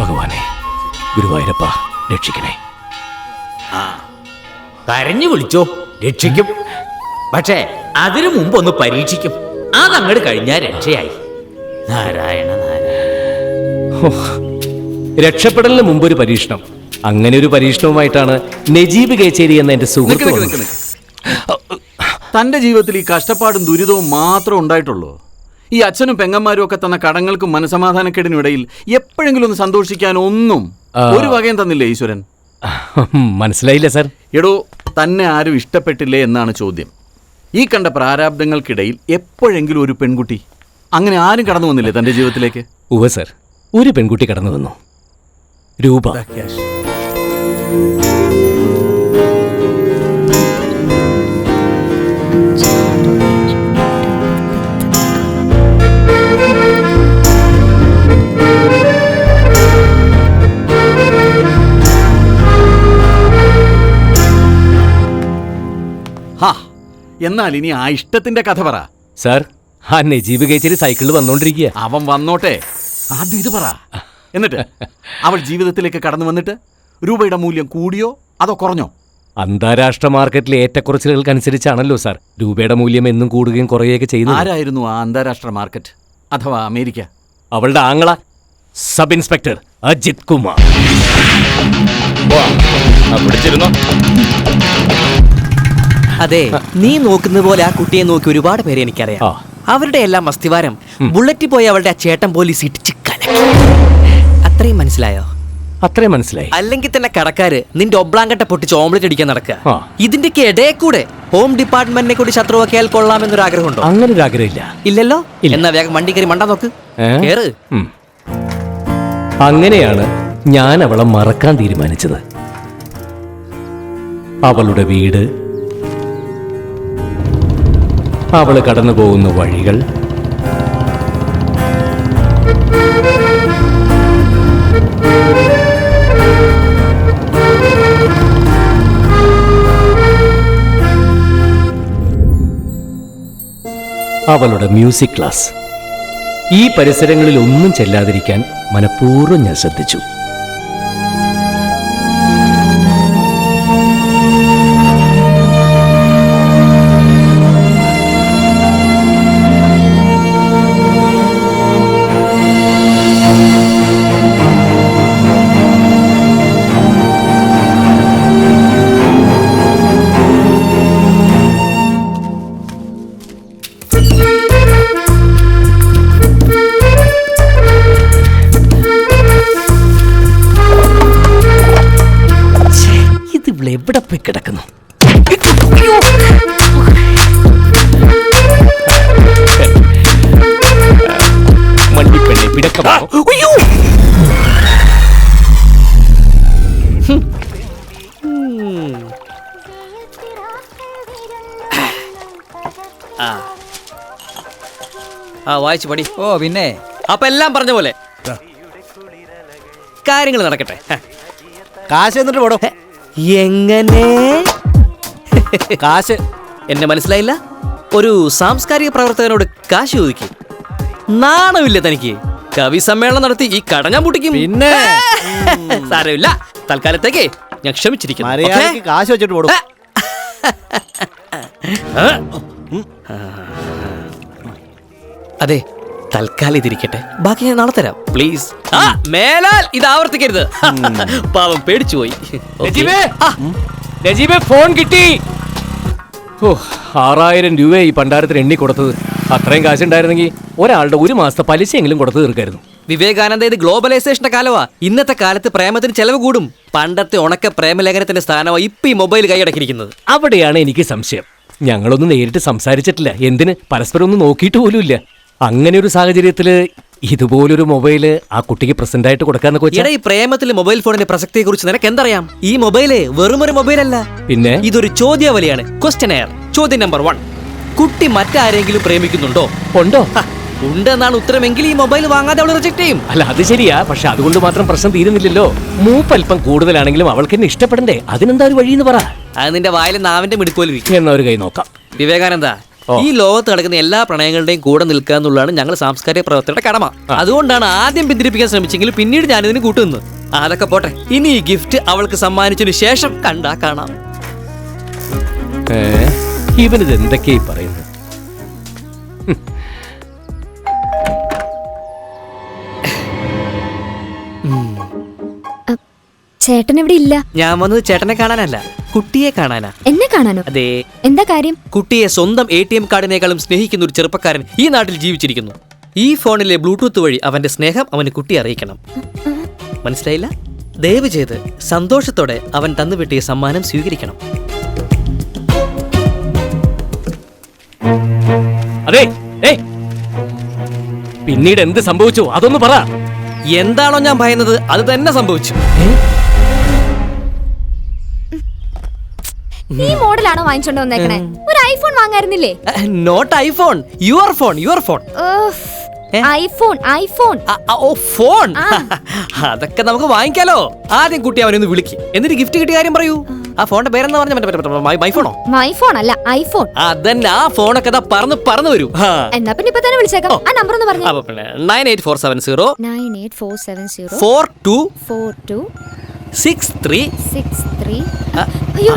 ഭഗവാനെ, ഗുരുവായൂരപ്പ രക്ഷിക്കണേ. കരഞ്ഞു വിളിച്ചോ, രക്ഷിക്കും. പക്ഷേ അതിനു മുമ്പ് ഒന്ന് പരീക്ഷിക്കും. അതങ്ങോട്ട് കഴിഞ്ഞാൽ രക്ഷയായി. നാരായണ നാരായണ. രക്ഷപ്പെടലിന് മുമ്പൊരു പരീക്ഷണം. അങ്ങനെ ഒരു പരീക്ഷണവുമായിട്ടാണ് നജീബ് കേച്ചേരി എന്ന എന്റെ സുഹൃത്ത്. തന്റെ ജീവിതത്തിൽ ഈ കഷ്ടപ്പാടും ദുരിതവും മാത്രം ഉണ്ടായിട്ടുള്ളൂ. ഈ അച്ഛനും പെങ്ങന്മാരും ഒക്കെ തന്ന കടങ്ങൾക്കും മനസമാധാനക്കേടിനും ഇടയിൽ എപ്പോഴെങ്കിലും ഒന്ന് സന്തോഷിക്കാൻ ഒന്നും ഒരു വകയും തന്നില്ലേ ഈശ്വരൻ? മനസ്സിലായില്ല സാർ. എടോ, തന്നെ ആരും ഇഷ്ടപ്പെട്ടില്ലേ എന്നാണ് ചോദ്യം. ഈ കണ്ട പ്രാരാബ്ദങ്ങൾക്കിടയിൽ എപ്പോഴെങ്കിലും ഒരു പെൺകുട്ടി അങ്ങനെ ആരും കടന്നു വന്നില്ലേ തന്റെ ജീവിതത്തിലേക്ക്? ഉവ്വ് സർ, ഒരു പെൺകുട്ടി കടന്നു വന്നു. രൂപ. എന്നാൽ ഇനി ആ ഇഷ്ടത്തിന്റെ കഥ പറ. സാർ, ആ നജീബ് കേച്ചേരി സൈക്കിളിൽ വന്നോണ്ടിരിക്കുക. അവൻ വന്നോട്ടെ, ആദ്യം ഇത് പറ. എന്നിട്ട് അവൾ ജീവിതത്തിലേക്ക് കടന്നു വന്നിട്ട് രൂപയുടെ മൂല്യം കൂടിയോ അതോ കുറഞ്ഞോ? അന്താരാഷ്ട്ര മാർക്കറ്റിലെ ഏറ്റക്കുറച്ചിലുകൾക്കനുസരിച്ചാണല്ലോ സാർ രൂപയുടെ മൂല്യം എന്നും കൂടുകയും കുറയുകയൊക്കെ ചെയ്യുന്നത്. ആരായിരുന്നു ആ അന്താരാഷ്ട്ര മാർക്കറ്റ് അഥവാ അമേരിക്ക? അവളുടെ ആങ്ങള സബ് ഇൻസ്പെക്ടർ അജിത് കുമാർ. അതെ, നീ നോക്കുന്ന പോലെ ആ കുട്ടിയെ നോക്കി ഒരുപാട് പേരെ എനിക്കറിയാം. അവരുടെ എല്ലാം അസ്ഥിവാരം ബുള്ളറ്റിൽ പോയി അവളുടെ ആ ചേട്ടൻ പോലീസ് ഇടിച്ച് കലക്കി. അത്രയും മനസ്സിലായോ? അത്രയും മനസ്സിലായി. അല്ലെങ്കിൽ തന്നെ കടക്കാര് നിന്റെ ഒബ്ലാങ്കട്ട പൊട്ടിച്ച് ഓംലെറ്റ് അടിക്കാൻ നടക്കുക. ഇതിന്റെയൊക്കെ ഇടയിൽ കൂടെ ഹോം ഡിപ്പാർട്ട്മെന്റിനെ കൂടി ശത്രുവാക്കിയാൽ കൊള്ളാമെന്നൊരു ആഗ്രഹമുണ്ടോ? അങ്ങനെ ഒരു ആഗ്രഹമില്ല. ഇല്ലല്ലോ. എന്നാ വേഗം വണ്ടി കയറി മണ്ടാ നോക്ക്. കേറ്. അങ്ങനെയാണ് ഞാൻ അവളെ മറക്കാൻ തീരുമാനിച്ചത്. അവളുടെ വീട്, അവള് കടന്നു പോകുന്ന വഴികൾ, അവളുടെ മ്യൂസിക് ക്ലാസ്. ഈ പരിസരങ്ങളിൽ ഒന്നും ചെല്ലാതിരിക്കാൻ മനഃപൂർവ്വം ഞാൻ ശ്രദ്ധിച്ചു. എവിടെ പോയി കിടക്കുന്നു? മണ്ടിപ്പെണ്ണെ പിടക്കമാണോ? വായിച്ചു പടി. ഓ പിന്നെ, അപ്പൊ എല്ലാം പറഞ്ഞ പോലെ കാര്യങ്ങൾ നടക്കട്ടെ. കാശ് എന്നിട്ട് പോടോ. എങ്ങനെ? കാശ് എന്നെ മനസ്സിലായില്ല. ഒരു സാംസ്കാരിക പ്രവർത്തകനോട് കാശ് ചോദിക്കും. നാണമില്ല തനിക്ക്? കവി സമ്മേളനം നടത്തി ഈ കട ഞാൻ പൊട്ടിക്കും. പിന്നെ സാരമില്ല, തൽക്കാലത്തേക്ക് ഞാൻ ക്ഷമിച്ചിരിക്കുന്നു. മര്യാദയ്ക്ക് കാശ് വെച്ചിട്ട് പോടും. അതെ, തൽക്കാലം ഇതിരിക്കട്ടെ, ബാക്കി ഞാൻ നാളെ തരാം. പ്ലീസ്. മേലാൽ ഇത് ആവർത്തിക്കരുത്. പാവം പേടിച്ചു പോയി. നജീബേ, ഫോൺ കിട്ടി. 6000 രൂപ ഈ പണ്ടാരത്തിന് എണ്ണി കൊടുത്തത്. അത്രയും കാശുണ്ടായിരുന്നെങ്കിൽ ഒരാളുടെ ഒരു മാസത്തെ പലിശയെങ്കിലും കൊടുത്തു തീർക്കായിരുന്നു. വിവേകാനന്ദ, ഇത് ഗ്ലോബലൈസേഷന്റെ കാലമാ. ഇന്നത്തെ കാലത്ത് പ്രേമത്തിന് ചെലവ് കൂടും. പണ്ടത്തെ ഉണക്ക പ്രേമലേഖനത്തിന്റെ സ്ഥാനമാണ് ഇപ്പൊ ഈ മൊബൈൽ കൈയടക്കിയിരിക്കുന്നത്. അവിടെയാണ് എനിക്ക് സംശയം. ഞങ്ങളൊന്നും നേരിട്ട് സംസാരിച്ചിട്ടില്ല. എന്തിന്, പരസ്പരം ഒന്നും നോക്കിയിട്ട് പോലുമില്ല. അങ്ങനെ ഒരു സാഹചര്യത്തില് ഇതുപോലൊരു മൊബൈല് ആ കുട്ടിക്ക് പ്രസന്റ് ആയിട്ട് കൊടുക്കാന്നൊക്കെ വെച്ചാൽ, ഈ പ്രേമത്തിലെ മൊബൈൽ ഫോണിന്റെ പ്രസക്തിയെ കുറിച്ച് നിനക്ക് എന്തറിയാം? ഈ മൊബൈല് വെറുമൊരു മൊബൈലല്ല, പിന്നെ ഇതൊരു ചോദ്യാവലിയാണ്. Questionnaire. ചോദ്യം നമ്പർ 1, കുട്ടി മറ്റാരെങ്കിലും പ്രേമിക്കുന്നുണ്ടോ? ഉണ്ടോ? ഉണ്ടെന്നാണ് ഉത്തരമെങ്കിൽ ഈ മൊബൈൽ വാങ്ങാതെ അവൾ റിജക്ട് ചെയ്യും. അല്ല, അത് ശരിയാ. പക്ഷെ അതുകൊണ്ട് മാത്രം പ്രശ്നം തീരുന്നില്ലല്ലോ. മൂപ്പൽപ്പം കൂടുതലാണെങ്കിലും അവൾക്ക് എന്നെ ഇഷ്ടപ്പെടണ്ടേ? അതിനെന്താ ഒരു വഴിയെന്ന് പറ. അത് നിന്റെ വായിലെ നാവിന്റെ മിടുക്കോലിരിക്കും. എന്നാ ഒരു കൈ നോക്കാം. വിവേകാനന്ദ, ഈ ലോകത്ത് നടക്കുന്ന എല്ലാ പ്രണയങ്ങളുടെയും കൂടെ നിൽക്കുക എന്നുള്ളതാണ് ഞങ്ങൾ സാംസ്കാരിക പ്രവർത്തകരുടെ കടമ. അതുകൊണ്ടാണ് ആദ്യം പിന്തിരിപ്പിക്കാൻ ശ്രമിച്ചെങ്കിൽ പിന്നീട് ഞാനിതിന് കൂട്ടുനിന്നു. അതൊക്കെ പോട്ടെ, ഇനി ഈ ഗിഫ്റ്റ് അവൾക്ക് സമ്മാനിച്ചതിന് ശേഷം കണ്ടാ കാണാം. ഇവനിത് എന്തൊക്കെയായി പറയുന്നു? ചേട്ടൻ ഇവിടെ ഇല്ല. ഞാൻ വന്നത് ചേട്ടനെ കാണാനല്ല, കുട്ടിയെ കാണാനാ. എന്നെ കാണാനോ? അതെ. എന്താ കാര്യം? കുട്ടിയെ സ്വന്തം ATM കാർഡിനേക്കാളും സ്നേഹിക്കുന്ന ഒരു ചെറുപ്പക്കാരൻ ഈ നാട്ടിൽ ജീവിച്ചിരിക്കുന്നു. ഈ ഫോണിലെ ബ്ലൂടൂത്ത് വഴി അവന്റെ സ്നേഹം അവന് കുട്ടി അറിയിക്കണം. മനസ്സിലായില്ല? ദയവ് ചെയ്ത് സന്തോഷത്തോടെ അവൻ തന്നുവിട്ടിയ സമ്മാനം സ്വീകരിക്കണം. അതെ, പിന്നീട് എന്ത് സംഭവിച്ചു അതൊന്ന് പറ. എന്താണോ ഞാൻ ഭയന്നത് അത് തന്നെ സംഭവിച്ചു. ഈ മോഡലാണോ വാങ്ങിച്ചോണ്ട് വന്നേക്കണേ? ഒരു ഐഫോൺ വാങ്ങായിരുന്നില്ലേ? Not iPhone, your phone, your phone. IPhone, iPhone. Oh, phone. അതൊക്കെ നമുക്ക് വാങ്ങിക്കാലോ. ആദ്യം കുട്ടി അവനൊന്ന് വിളിക്ക്, എന്നിട്ട് ഗിഫ്റ്റ് കിട്ടിയ കാര്യം പറയൂ. ആ ഫോണിന്റെ പേരെന്താ പറഞ്ഞ? മൈഫോണോ? മൈഫോൺ അല്ല, ഐഫോൺ. അതന്നെ, ആ ഫോണൊക്കെ പറന്ന് വരൂ. എന്നാ പിന്നെ ഇപ്പൊ തന്നെ വിളിച്ചേക്കാം. ആ നമ്പർ ഒന്ന് പറഞ്ഞു. 98470 98470 42 63 63. അയ്യോ,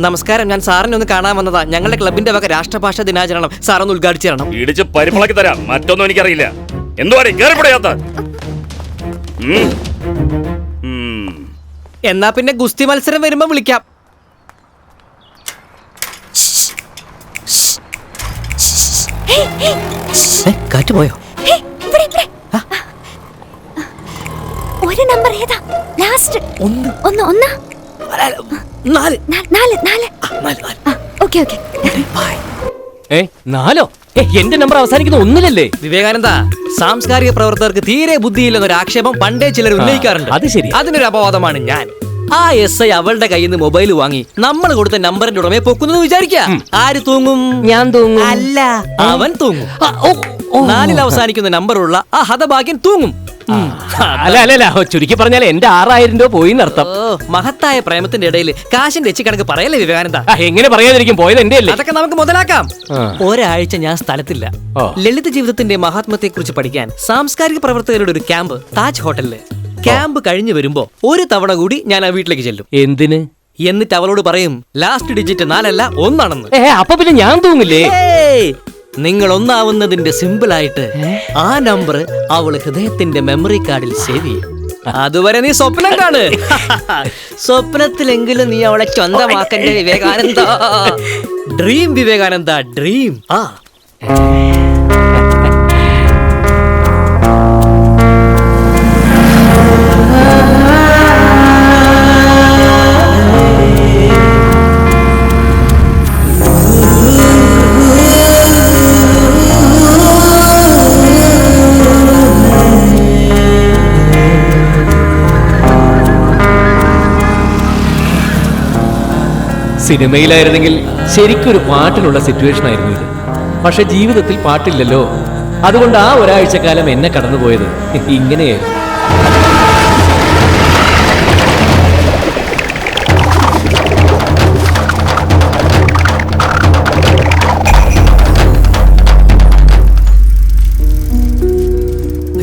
നമസ്കാരം, ഞാൻ സാറിനെ ഒന്ന് കാണാൻ വന്നതാ. ഞങ്ങളുടെ ക്ലബിന്റെ വക രാഷ്ട്രഭാഷാ ദിനാചരണം സാറൊന്ന് ഉദ്ഘാടിച്ചു തരണം. ഇടിച്ച് പരിമുളക്കി തരാം, മറ്റൊന്നും എനിക്കറിയില്ല. എന്തുവാ കേറിപ്പടയാത്ത? എന്നാ പിന്നെ ഗുസ്തി മത്സരം വരുമ്പോ വിളിക്കാം. കാറ്റ് പോയോ? ഒരു നമ്പർ ഏതാ? ലാസ്റ്റ് ഒന്ന്. ഓക്കെ. നാലോ? എന്റെ നമ്പർ അവസാനിക്കുന്ന ഒന്നിലല്ലേ? വിവേകാനന്ദ, സാംസ്കാരിക പ്രവർത്തകർക്ക് തീരെ ബുദ്ധിയില്ലെന്നൊരു ആക്ഷേപം പണ്ടേ ചിലർ ഉന്നയിക്കാറുണ്ട്. അത് ശരി. അതിനൊരു അപവാദമാണ് ഞാൻ. ആ SI അവളുടെ കയ്യിൽ നിന്ന് മൊബൈൽ വാങ്ങി നമ്മൾ കൊടുത്ത നമ്പറിന്റെ ഉടമയെ പൊക്കുന്നത് വിചാരിക്കുക. ആര് തൂങ്ങും? ഞാൻ തൂങ്ങും. അല്ല, അവൻ തൂങ്ങും. 4 അവസാനിക്കുന്ന നമ്പറുള്ള ആ ഹതഭാഗ്യൻ തൂങ്ങും. അല്ല, ചുരുക്കി പറഞ്ഞാൽ എന്റെ 6000 രൂപ പോയി നടത്താം. മഹത്തായ പ്രേമത്തിന്റെ ഇടയിൽ കാശിന്റെ എച്ചി കണക്ക് പറയല്ലേ വിവേകാനന്ദ? എങ്ങനെ പറയാതിരിക്കും? പോയത് എന്റെ അല്ലേ? അതൊക്കെ നമുക്ക് മുതലാക്കാം. ഒരാഴ്ച ഞാൻ സ്ഥലത്തില്ല. ലളിത ജീവിതത്തിന്റെ മഹാത്മത്തെ കുറിച്ച് പഠിക്കാൻ സാംസ്കാരിക പ്രവർത്തകരുടെ ഒരു ക്യാമ്പ് താജ് ഹോട്ടലില്. ക്യാമ്പ് കഴിഞ്ഞു വരുമ്പോ ഒരു തവണ കൂടി ഞാൻ ആ വീട്ടിലേക്ക് ചെല്ലും. എന്തിന്? എന്നിട്ട് അവളോട് പറയും ലാസ്റ്റ് ഡിജിറ്റ് 4 അല്ല 1 ആണെന്ന്. അപ്പൊ പിന്നെ ഞാൻ തൂങ്ങില്ലേ? നിങ്ങൾ ഒന്നാവുന്നതിന്റെ സിമ്പിളായിട്ട് ആ നമ്പർ അവള് ഹൃദയത്തിന്റെ മെമ്മറി കാർഡിൽ സേവ് ചെയ്യും. അതുവരെ നീ സ്വപ്നം കാണ്. സ്വപ്നത്തിലെങ്കിലും നീ അവളെ സ്വന്തമാക്കണ്ടേ വിവേകാനന്ദ? Dream Vivekananda, dream. സിനിമയിലായിരുന്നെങ്കിൽ ശരിക്കൊരു പാട്ടിനുള്ള സിറ്റുവേഷൻ ആയിരുന്നു ഇത്. പക്ഷെ ജീവിതത്തിൽ പാട്ടില്ലല്ലോ. അതുകൊണ്ട് ആ ഒരാഴ്ചക്കാലം എന്നെ കടന്നുപോയത് ഇങ്ങനെയായിരുന്നു.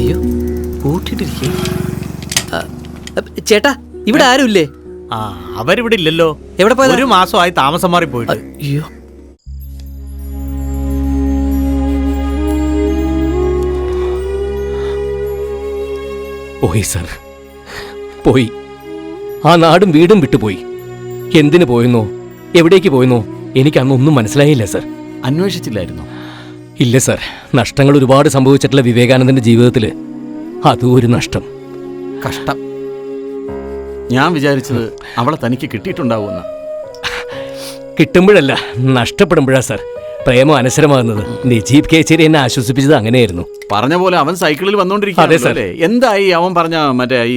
അയ്യോ, കൂട്ടിട്ടിരിക്കേ. ചേട്ടാ, ഇവിടെ ആരുമില്ലേ? അവരിവിടെ ഇല്ലല്ലോ. എവിടെ പോയത്? 1 മാസമായി താമസം മാറി പോയിട്ട്. അയ്യോ, പോയി സർ, പോയി. ആ നാടും വീടും വിട്ടുപോയി. എന്തിനു പോയെന്നോ എവിടേക്ക് പോയെന്നോ എനിക്ക് അന്നൊന്നും മനസ്സിലായില്ല സർ. അന്വേഷിച്ചില്ലായിരുന്നു? ഇല്ല സർ. നഷ്ടങ്ങൾ ഒരുപാട് സംഭവിച്ചിട്ടുള്ള വിവേകാനന്ദന്റെ ജീവിതത്തിൽ അതും ഒരു നഷ്ടം. കഷ്ടം. ഞാൻ വിചാരിച്ചത് അവളെ തനിക്ക് കിട്ടിയിട്ടുണ്ടാവുമെന്ന്. കിട്ടുമ്പോഴല്ല, നഷ്ടപ്പെടുമ്പോഴാ സർ പ്രേമം അനശ്വരമാകുന്നത്. നജീബ് കേച്ചേരി എന്നെ ആശ്വസിപ്പിച്ചത് അങ്ങനെയായിരുന്നു. പറഞ്ഞ പോലെ അവൻ സൈക്കിളിൽ അതെ വന്നോണ്ടിരിക്കുകയാണ്. സർ. എന്തായി അവൻ പറഞ്ഞ മറ്റേ ഈ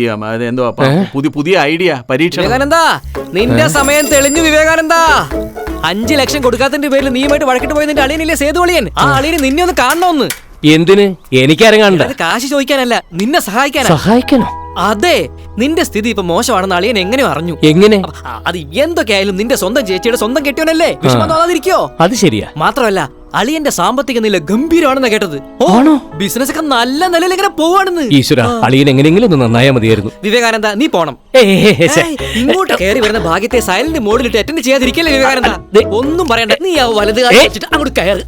എന്തോ പുതിയ ഐഡിയ പരീക്ഷ? വിവേകാനന്ദ, നിന്റെ സമയം തെളിഞ്ഞു വിവേകാനന്ദ. 5 ലക്ഷം കൊടുക്കാത്തതിന്റെ പേരിൽ നീയുമായിട്ട് വഴക്കിട്ട് പോയ നിന്റെ അളിയനില്ലേ സേതുവളിയൻ? ആ അളിയന് നിന്നെ ഒന്ന് കാണണമെന്ന്. എന്തിന്? എനിക്കാരും കാണണ്ട. കാശ് ചോദിക്കാനല്ല, നിന്നെ സഹായിക്കാനാ. സഹായിക്കണോ? അതെ, നിന്റെ സ്ഥിതി ഇപ്പൊ മോശമാണെന്ന് അളിയൻ എങ്ങനെയോ അറിഞ്ഞു. എങ്ങനെ? അത് എന്തൊക്കെയായാലും നിന്റെ സ്വന്തം ചേച്ചിയുടെ സ്വന്തം കെട്ടിയോനല്ലേ, വിഷമം തോന്നാതിരിക്കോ? അത് ശരിയാ. മാത്രമല്ല അളിയന്റെ സാമ്പത്തിക നില ഗംഭീരമാണെന്ന് കേട്ടത്. ആണോ? ബിസിനസ് ഒക്കെ നല്ല നിലയിൽ ഇങ്ങനെ പോവാണെന്ന്. ഈശ്വര, അളിയൻ എങ്ങനെയെങ്കിലും ഒന്ന് നന്നായാ മതിയായിരുന്നു. വിവേകാനന്ദ, നീ പോണം. ഇങ്ങോട്ട് കയറി വരുന്ന ഭാഗ്യത്തെ സൈലന്റ് മോഡിലിട്ട് അറ്റൻഡ് ചെയ്യാതിരിക്കല്ലേ വിവേകാനന്ദ. ഒന്നും പറയണ്ട, നീ ആ വലത് കാലം വെച്ചിട്ട് അങ്ങോട്ട് കയറി.